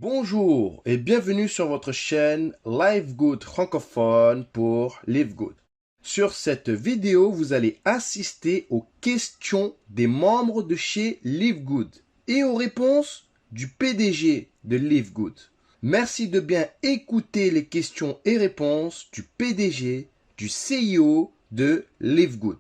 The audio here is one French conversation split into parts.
Bonjour et bienvenue sur votre chaîne Live Good francophone pour Live Good. Sur cette vidéo, vous allez assister aux questions des membres de chez Live Good et aux réponses du PDG de Live Good. Merci de bien écouter les questions et réponses du PDG, du CIO de Live Good.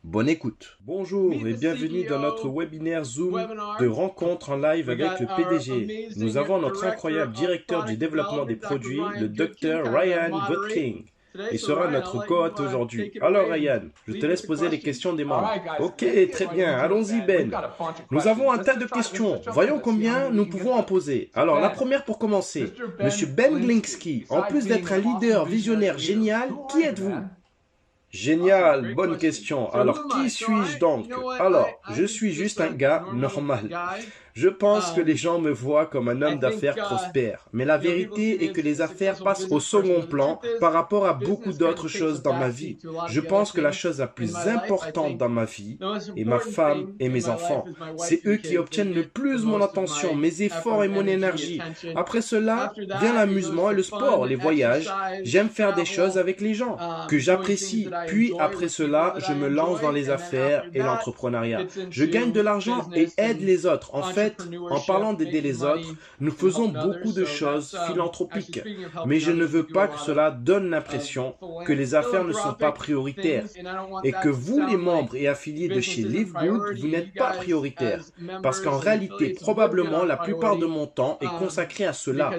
Bonne écoute. Bonjour et bienvenue dans notre webinaire Zoom de rencontre en live avec le PDG. Nous avons notre incroyable directeur du développement des produits, le Dr Ryan Voetking. Il sera notre co-hôte aujourd'hui. Alors Ryan, je te laisse poser les questions des membres. Ok, très bien, allons-y Ben. Nous avons un tas de questions. Voyons combien nous pouvons en poser. Alors la première pour commencer. Monsieur Ben Glinsky, en plus d'être un leader visionnaire génial, qui êtes-vous ? Génial, bonne question. Alors, qui suis-je donc? Alors, je suis juste un gars normal. Je pense que les gens me voient comme un homme d'affaires prospère. Mais la vérité est que les affaires passent au second plan par rapport à beaucoup d'autres choses dans ma vie. Je pense que la chose la plus importante dans ma vie est ma femme et mes enfants. C'est eux qui obtiennent le plus mon attention, mes efforts et mon énergie. Après cela, vient l'amusement et le sport, les voyages. J'aime faire des choses avec les gens que j'apprécie. Puis après cela, je me lance dans les affaires et l'entrepreneuriat. Je gagne de l'argent et aide les autres. En fait, en parlant d'aider les autres, nous faisons beaucoup de choses philanthropiques. Mais je ne veux pas que cela donne l'impression que les affaires ne sont pas prioritaires et que vous, les membres et affiliés de chez Live Good, vous n'êtes pas prioritaires. Parce qu'en réalité, probablement, la plupart de mon temps est consacré à cela.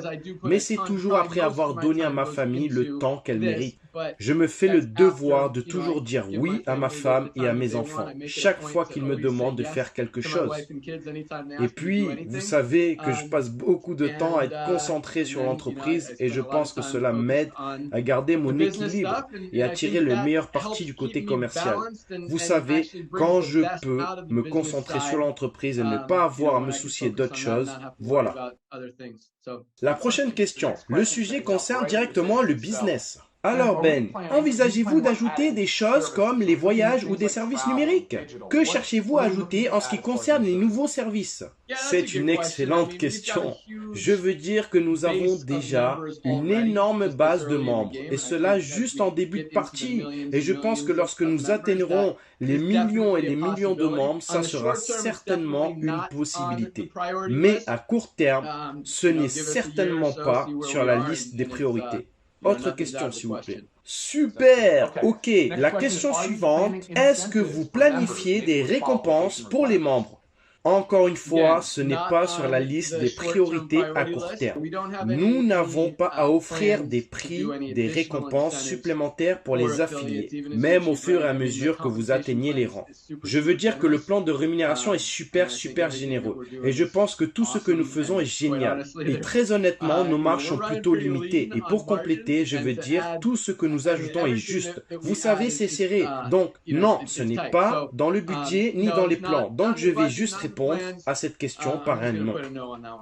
Mais c'est toujours après avoir donné à ma famille le temps qu'elle mérite. Je me fais le devoir de toujours dire oui à ma femme et à mes enfants, chaque fois qu'ils me demandent de faire quelque chose. Et puis, vous savez que je passe beaucoup de temps à être concentré sur l'entreprise et je pense que cela m'aide à garder mon équilibre et à tirer le meilleur parti du côté commercial. Vous savez, quand je peux me concentrer sur l'entreprise et ne pas avoir à me soucier d'autres choses, voilà. La prochaine question. Le sujet concerne directement le business. Alors Ben, envisagez-vous d'ajouter des choses comme les voyages ou des services numériques? Que cherchez-vous à ajouter en ce qui concerne les nouveaux services? C'est une excellente question. Je veux dire que nous avons déjà une énorme base de membres, et cela juste en début de partie. Et je pense que lorsque nous atteindrons les millions et les millions de membres, ça sera certainement une possibilité. Mais à court terme, ce n'est certainement pas sur la liste des priorités. Autre question, s'il vous plaît. Super! Ok, la question suivante. Est-ce que vous planifiez des récompenses pour les membres? Encore une fois, ce n'est pas sur la liste des priorités à court terme. Nous n'avons pas à offrir des prix, des récompenses supplémentaires pour les affiliés, même au fur et à mesure que vous atteignez les rangs. Je veux dire que le plan de rémunération est super généreux. Et je pense que tout ce que nous faisons est génial. Et très honnêtement, nos marges sont plutôt limitées. Et pour compléter, je veux dire, tout ce que nous ajoutons est juste. Vous savez, c'est serré. Donc, non, ce n'est pas dans le budget ni dans les plans. Donc, je vais juste répondre à cette question par un non.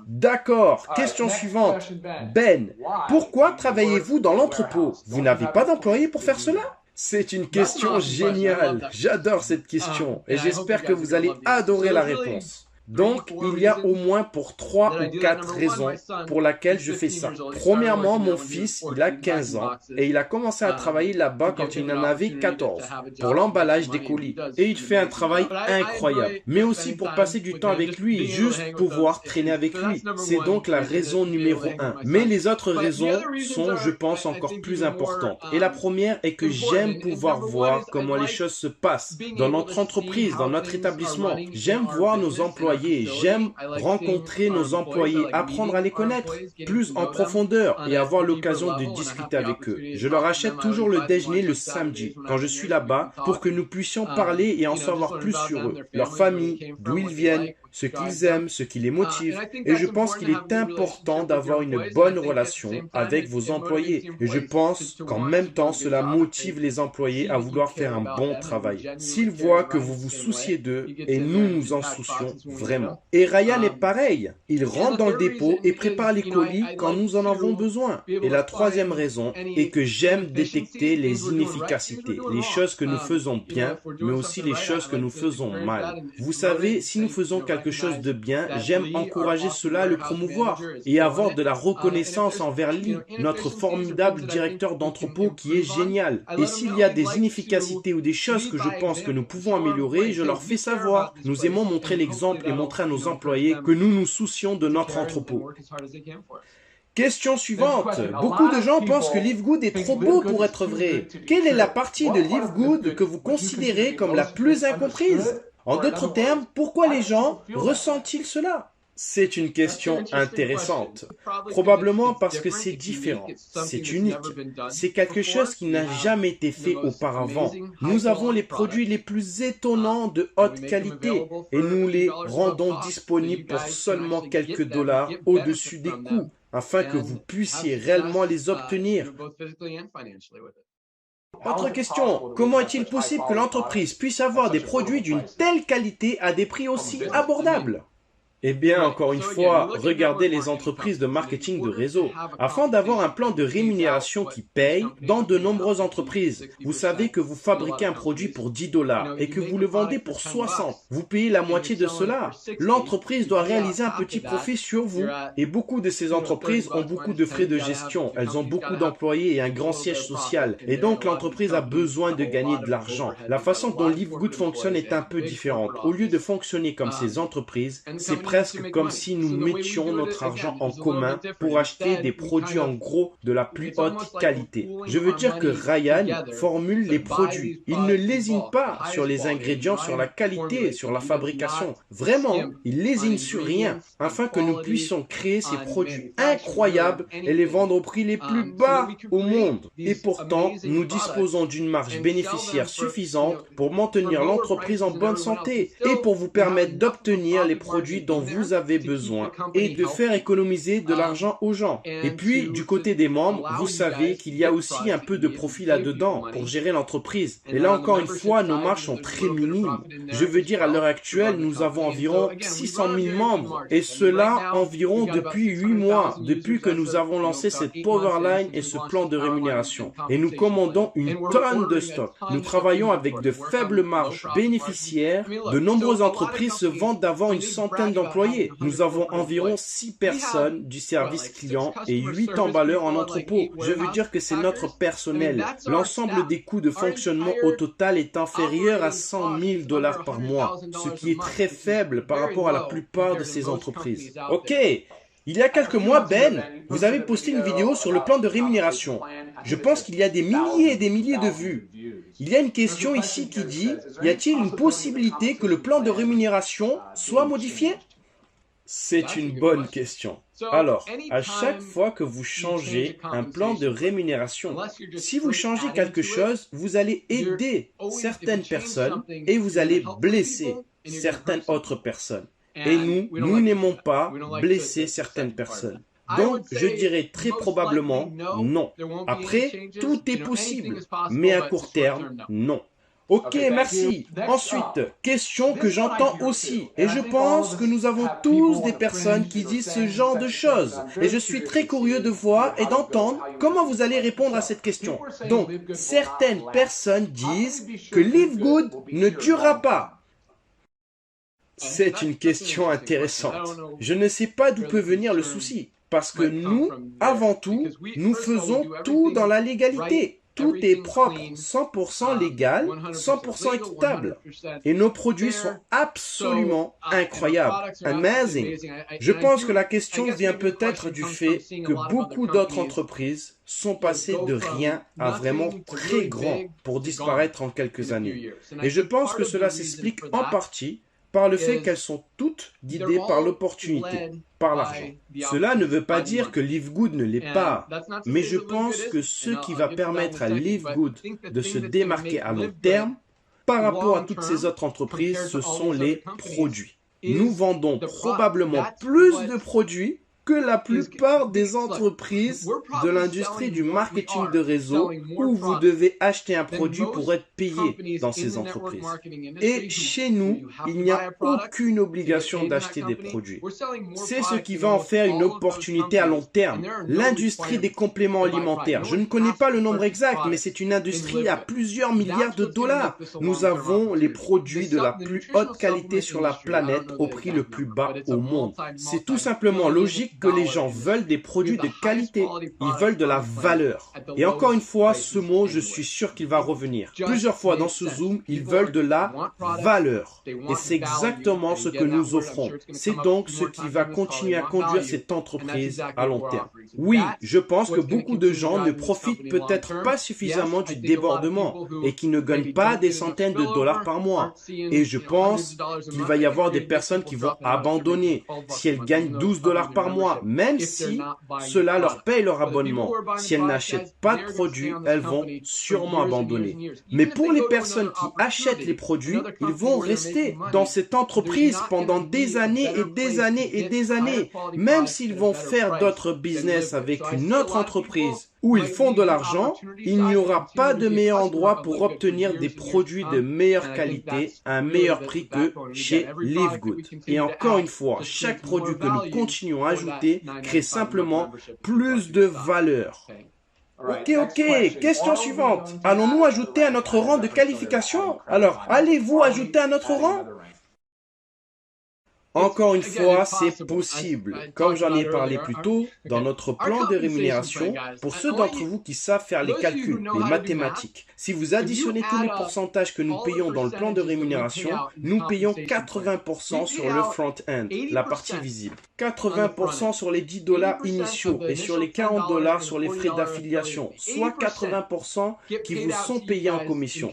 D'accord, question suivante. Ben, pourquoi travaillez-vous dans l'entrepôt? Vous n'avez pas d'employé pour faire cela? C'est une question géniale. J'adore cette question et j'espère que vous allez adorer la réponse. Donc, il y a au moins pour 3 ou 4 raisons pour lesquelles je fais ça. Premièrement, mon fils, il a 15 ans et il a commencé à travailler là-bas quand il en avait 14 pour l'emballage des colis. Et il fait un travail incroyable. Mais aussi pour passer du temps avec lui et juste pouvoir traîner avec lui. C'est donc la raison numéro 1. Mais les autres raisons sont, je pense, encore plus importantes. Et la première est que j'aime pouvoir voir comment les choses se passent dans notre entreprise, dans notre établissement. J'aime voir nos employés. J'aime rencontrer nos employés, apprendre à les connaître plus en profondeur et avoir l'occasion de discuter avec eux. Je leur achète toujours le déjeuner le samedi quand je suis là-bas pour que nous puissions parler et en savoir plus sur eux, leur famille, d'où ils viennent, ce qu'ils aiment, ce qui les motive. Et je pense qu'il est important d'avoir une bonne relation avec vos employés. Et je pense qu'en même temps, cela motive les employés à vouloir faire un bon travail. S'ils voient que vous vous souciez d'eux, et nous nous en soucions vraiment. Et Ryan est pareil. Il rentre dans le dépôt et prépare les colis quand nous en avons besoin. Et la troisième raison est que j'aime détecter les inefficacités, les choses que nous faisons bien, mais aussi les choses que nous faisons mal. Vous savez, si nous faisons quelque quelque chose de bien, j'aime encourager cela, le promouvoir et avoir de la reconnaissance envers Lee, notre formidable directeur d'entrepôt qui est génial. Et s'il y a des inefficacités ou des choses que je pense que nous pouvons améliorer, je leur fais savoir. Nous aimons montrer l'exemple et montrer à nos employés que nous nous soucions de notre entrepôt. Question suivante. Beaucoup de gens pensent que Live Good est trop beau pour être vrai. Quelle est la partie de Live Good que vous considérez comme la plus incomprise? En d'autres termes, pourquoi les gens ressentent-ils cela? C'est une question intéressante. Probablement parce que c'est différent, c'est unique. C'est quelque chose qui n'a jamais été fait auparavant. Nous avons les produits les plus étonnants de haute qualité et nous les rendons disponibles pour seulement quelques dollars au-dessus des coûts, afin que vous puissiez réellement les obtenir. Autre question, comment est-il possible que l'entreprise puisse avoir des produits d'une telle qualité à des prix aussi abordables? Eh bien, encore une fois, regardez les entreprises de marketing de réseau. Afin d'avoir un plan de rémunération qui paye, dans de nombreuses entreprises, vous savez que vous fabriquez un produit pour 10 dollars et que vous le vendez pour 60. Vous payez la moitié de cela. L'entreprise doit réaliser un petit profit sur vous. Et beaucoup de ces entreprises ont beaucoup de frais de gestion. Elles ont beaucoup d'employés et un grand siège social. Et donc, l'entreprise a besoin de gagner de l'argent. La façon dont Live Good fonctionne est un peu différente. Au lieu de fonctionner comme ces entreprises, c'est presque comme si nous mettions notre argent en commun pour acheter des produits en gros de la plus haute qualité. Je veux dire que Ryan formule les produits. Il ne lésine pas sur les ingrédients, sur la qualité, sur la fabrication. Vraiment, il lésine sur rien afin que nous puissions créer ces produits incroyables et les vendre au prix les plus bas au monde. Et pourtant, nous disposons d'une marge bénéficiaire suffisante pour maintenir l'entreprise en bonne santé et pour vous permettre d'obtenir les produits dont vous avez besoin et de faire économiser de l'argent aux gens. Et puis, du côté des membres, vous savez qu'il y a aussi un peu de profit là-dedans pour gérer l'entreprise. Et là encore une fois, nos marges sont très minimes. Je veux dire, à l'heure actuelle, nous avons environ 600 000 membres et cela environ depuis 8 mois, depuis que nous avons lancé cette Powerline et ce plan de rémunération. Et nous commandons une tonne de stock. Nous travaillons avec de faibles marges bénéficiaires. De nombreuses entreprises se vantent d'avoir une centaine d'employés. Nous avons environ 6 personnes du service client et 8 emballeurs en entrepôt. Je veux dire que c'est notre personnel. L'ensemble des coûts de fonctionnement au total est inférieur à 100 000 dollars par mois, ce qui est très faible par rapport à la plupart de ces entreprises. Ok, il y a quelques mois, Ben, vous avez posté une vidéo sur le plan de rémunération. Je pense qu'il y a des milliers et des milliers de vues. Il y a une question ici qui dit, y a-t-il une possibilité que le plan de rémunération soit modifié? C'est une bonne question. Alors, à chaque fois que vous changez un plan de rémunération, si vous changez quelque chose, vous allez aider certaines personnes et vous allez blesser certaines autres personnes. Et nous n'aimons pas blesser certaines personnes. Donc, je dirais très probablement non. Après, tout est possible, mais à court terme, non. Ok, merci. Ensuite, question que j'entends aussi. Et je pense que nous avons tous des personnes qui disent ce genre de choses. Et je suis très curieux de voir et d'entendre comment vous allez répondre à cette question. Donc, certaines personnes disent que Live Good ne durera pas. C'est une question intéressante. Je ne sais pas d'où peut venir le souci. Parce que nous, avant tout, nous faisons tout dans la légalité. Tout est propre, 100% légal, 100% équitable. Et nos produits sont absolument incroyables. Amazing. Je pense que la question vient peut-être du fait que beaucoup d'autres entreprises sont passées de rien à vraiment très grand pour disparaître en quelques années. Et je pense que cela s'explique en partie par le fait qu'elles sont toutes guidées par l'opportunité, par l'argent. Cela ne veut pas dire que Live Good ne l'est pas, mais je pense que ce qui va permettre à Live Good de se démarquer à long terme par rapport à toutes ces autres entreprises, ce sont les produits. Nous vendons probablement plus de produits que la plupart des entreprises de l'industrie du marketing de réseau où vous devez acheter un produit pour être payé dans ces entreprises. Et chez nous, il n'y a aucune obligation d'acheter des produits. C'est ce qui va en faire une opportunité à long terme. L'industrie des compléments alimentaires. Je ne connais pas le nombre exact, mais c'est une industrie à plusieurs milliards de dollars. Nous avons les produits de la plus haute qualité sur la planète au prix le plus bas au monde. C'est tout simplement logique que les gens veulent des produits de qualité. Ils veulent de la valeur. Et encore une fois, ce mot, je suis sûr qu'il va revenir. Plusieurs fois dans ce Zoom, ils veulent de la valeur. Et c'est exactement ce que nous offrons. C'est donc ce qui va continuer à conduire cette entreprise à long terme. Oui, je pense que beaucoup de gens ne profitent peut-être pas suffisamment du débordement et qui ne gagnent pas des centaines de dollars par mois. Et je pense qu'il va y avoir des personnes qui vont abandonner si elles gagnent 12 dollars par mois, même si cela leur paye leur abonnement. Si elles n'achètent pas de produits, elles vont sûrement abandonner. Mais pour les personnes qui achètent les produits, ils vont rester dans cette entreprise pendant des années et des années et des années. Même s'ils vont faire d'autres business avec une autre entreprise où ils font de l'argent, il n'y aura pas de meilleur endroit pour obtenir des produits de meilleure qualité à un meilleur prix que chez Live Good. Et encore une fois, chaque produit que nous continuons à ajouter crée simplement plus de valeur. Ok, question suivante. Allons-nous ajouter à notre rang de qualification? Alors, allez-vous ajouter à notre rang? Encore une fois, c'est possible. Comme j'en ai parlé plus tôt, dans notre plan de rémunération, pour ceux d'entre vous qui savent faire les calculs, les mathématiques, si vous additionnez tous les pourcentages que nous payons dans le plan de rémunération, nous payons 80% sur le front-end, la partie visible. 80% sur les 10 dollars initiaux et sur les 40 dollars sur les frais d'affiliation, soit 80% qui vous sont payés en commission.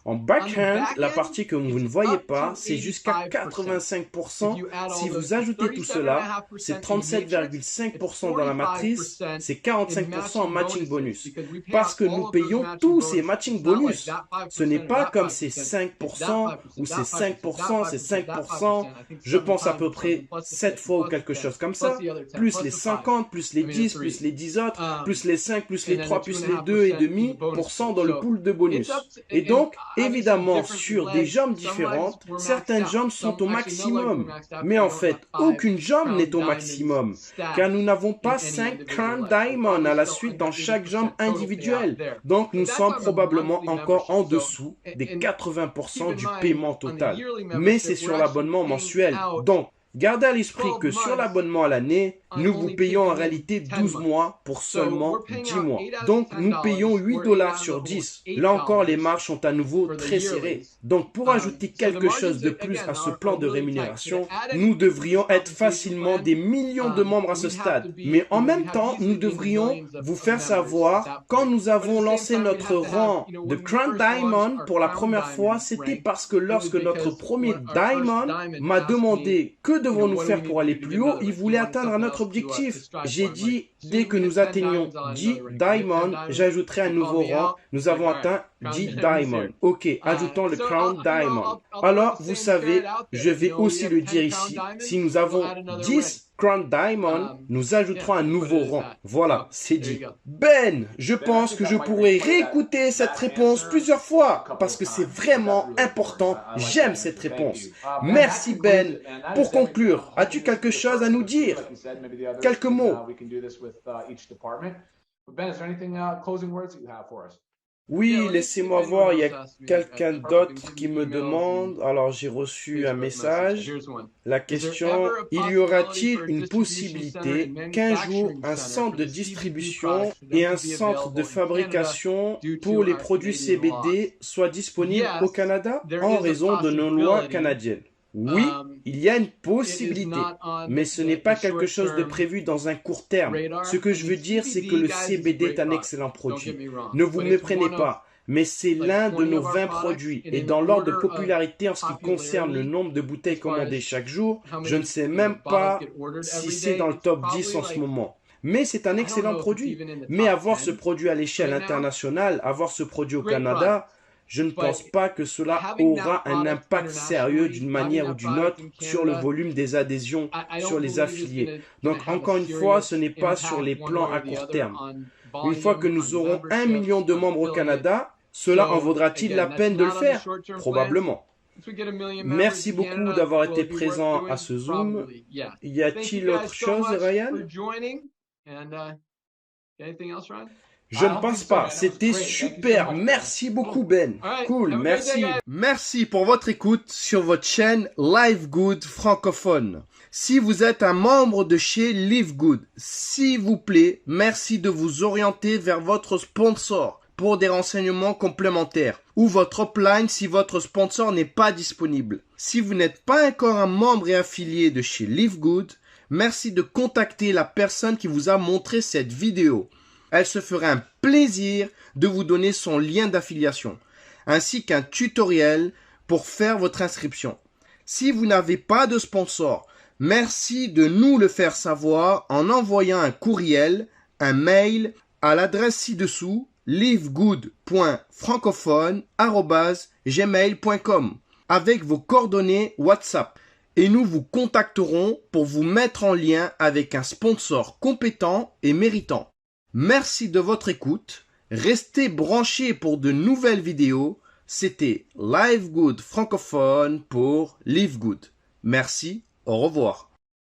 En back-end, la partie que vous ne voyez pas, c'est jusqu'à 85%. Si vous ajoutez tout cela, c'est 37,5% dans la matrice, c'est 45% en matching bonus. Parce que nous payons tous ces matching bonus. Ce n'est pas comme ces 5% ou ces 5%, ces 5%. Je pense à peu près 7 fois ou quelque chose comme ça. Plus les 50, plus les 10, plus les 10 autres, plus les 5, plus les 3, plus les 2,5% dans le pool de bonus. Et donc, évidemment, sur des jambes différentes, certaines jambes sont au maximum. Mais en fait, aucune jambe n'est au maximum, car nous n'avons pas 5 Crown Diamond à la suite dans chaque jambe individuelle. Donc, nous sommes probablement encore en dessous des 80% du paiement total. Mais c'est sur l'abonnement mensuel. Donc, gardez à l'esprit que sur l'abonnement à l'année, nous vous payons en réalité 12 mois pour seulement 10 mois. Donc, nous payons 8 dollars sur 10. Là encore, les marges sont à nouveau très serrées. Donc, pour ajouter quelque chose de plus à ce plan de rémunération, nous devrions être facilement des millions de membres à ce stade. Mais en même temps, nous devrions vous faire savoir, quand nous avons lancé notre rang de Crown Diamond pour la première fois, c'était parce que lorsque notre premier Diamond m'a demandé que devons-nous faire pour aller plus haut, il voulait atteindre notre objectif. J'ai dit, dès que nous atteignons 10 Diamond, j'ajouterai un nouveau rang. Nous avons atteint 10 Diamond. Ok, ajoutons le Crown Diamond. Alors, vous savez, je vais aussi le dire ici, si nous avons 10 Crown Diamond, nous ajouterons un nouveau rang. Voilà, c'est dit. Ben, je pense que je pourrais réécouter cette réponse plusieurs fois parce que c'est vraiment important. J'aime cette réponse. Merci Ben. Pour conclure, as-tu quelque chose à nous dire? Quelques mots. Oui, laissez-moi voir, il y a quelqu'un d'autre qui me demande. Alors, j'ai reçu un message. La question, il y aura-t-il une possibilité qu'un jour, un centre de distribution et un centre de fabrication pour les produits CBD soient disponibles au Canada en raison de nos lois canadiennes? Oui, il y a une possibilité, mais ce n'est pas quelque chose de prévu dans un court terme. Ce que je veux dire, c'est que le CBD est un excellent produit. Ne vous méprenez pas, mais c'est l'un de nos 20 produits. Et dans l'ordre de popularité en ce qui concerne le nombre de bouteilles commandées chaque jour, je ne sais même pas si c'est dans le top 10 en ce moment. Mais c'est un excellent produit. Mais avoir ce produit à l'échelle internationale, avoir ce produit au Canada, je ne pense pas que cela aura un impact sérieux d'une manière ou d'une autre sur le volume des adhésions, sur les affiliés. Donc encore une fois, ce n'est pas sur les plans à court terme. Une fois que nous aurons 1 million de membres au Canada, cela en vaudra-t-il la peine de le faire? Probablement. Merci beaucoup d'avoir été présent à ce Zoom. Y a-t-il autre chose, Ryan? Je ne pense pas. C'était super. Merci beaucoup, Ben. Cool. Merci. Merci pour votre écoute sur votre chaîne Live Good francophone. Si vous êtes un membre de chez Live Good, s'il vous plaît, merci de vous orienter vers votre sponsor pour des renseignements complémentaires ou votre upline si votre sponsor n'est pas disponible. Si vous n'êtes pas encore un membre et affilié de chez Live Good, merci de contacter la personne qui vous a montré cette vidéo. Elle se ferait un plaisir de vous donner son lien d'affiliation, ainsi qu'un tutoriel pour faire votre inscription. Si vous n'avez pas de sponsor, merci de nous le faire savoir en envoyant un courriel, un mail à l'adresse ci-dessous livegood.francophone@gmail.com avec vos coordonnées WhatsApp et nous vous contacterons pour vous mettre en lien avec un sponsor compétent et méritant. Merci de votre écoute. Restez branchés pour de nouvelles vidéos. C'était Live Good francophone pour Live Good. Merci, au revoir.